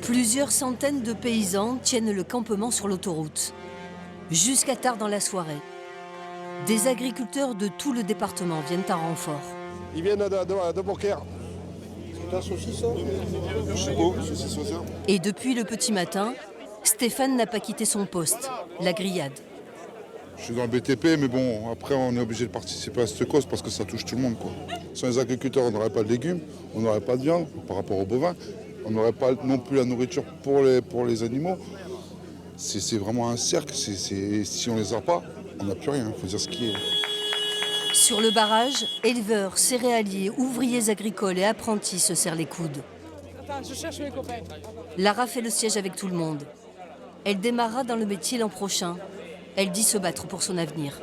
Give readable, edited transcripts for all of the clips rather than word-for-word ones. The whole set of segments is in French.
Plusieurs centaines de paysans tiennent le campement sur l'autoroute. Jusqu'à tard dans la soirée. Des agriculteurs de tout le département viennent en renfort. Ils viennent de Beaucaire. C'est un saucisson. Et depuis le petit matin, Stéphane n'a pas quitté son poste, la grillade. Je suis dans le BTP, mais bon, après on est obligé de participer à cette cause parce que ça touche tout le monde, quoi. Sans les agriculteurs, on n'aurait pas de légumes, on n'aurait pas de viande par rapport aux bovins, on n'aurait pas non plus la nourriture pour les animaux. C'est vraiment un cercle, si on ne les a pas, on n'a plus rien, il faut dire ce qui est. Sur le barrage, éleveurs, céréaliers, ouvriers agricoles et apprentis se serrent les coudes. Attends, je cherche mes copains. Lara fait le siège avec tout le monde. Elle démarrera dans le métier l'an prochain. Elle dit se battre pour son avenir.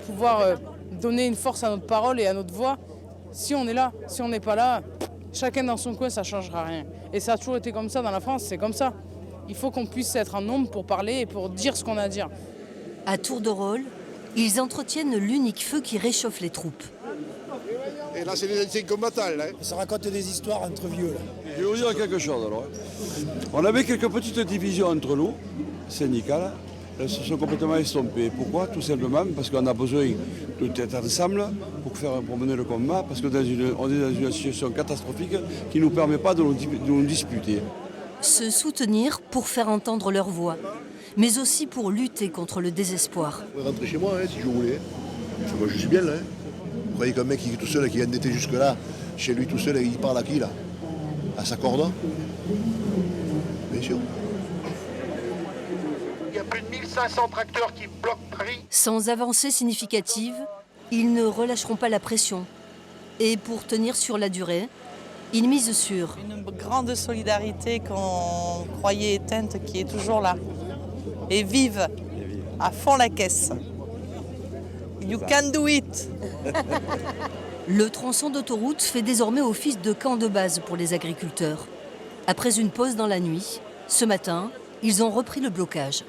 Pouvoir donner une force à notre parole et à notre voix, si on est là, si on n'est pas là, chacun dans son coin, ça ne changera rien. Et ça a toujours été comme ça dans la France, c'est comme ça. Il faut qu'on puisse être en nombre pour parler et pour dire ce qu'on a à dire. À tour de rôle, ils entretiennent l'unique feu qui réchauffe les troupes. Et là, c'est les anciens combattants. Là. Ça raconte des histoires entre vieux. Là. Je vais vous dire quelque chose alors. On avait quelques petites divisions entre nous, syndicales. Elles se sont complètement estompées. Pourquoi? Tout simplement parce qu'on a besoin d'être ensemble pour mener le combat, parce qu'on est dans une situation catastrophique qui ne nous permet pas de nous disputer. Se soutenir pour faire entendre leur voix, mais aussi pour lutter contre le désespoir. Je pourrais rentrer chez moi si je voulais. Moi je suis bien là. Vous croyez qu'un mec qui est tout seul, qui est endetté jusque-là, chez lui tout seul, il parle à qui là? À sa corde? Bien sûr. Il y a plus de 1500 tracteurs qui bloquent Paris. Sans avancée significative, ils ne relâcheront pas la pression. Et pour tenir sur la durée, ils misent sur une grande solidarité qu'on croyait éteinte, qui est toujours là. Et vive, à fond la caisse. You can do it. Le tronçon d'autoroute fait désormais office de camp de base pour les agriculteurs. Après une pause dans la nuit, ce matin, ils ont repris le blocage.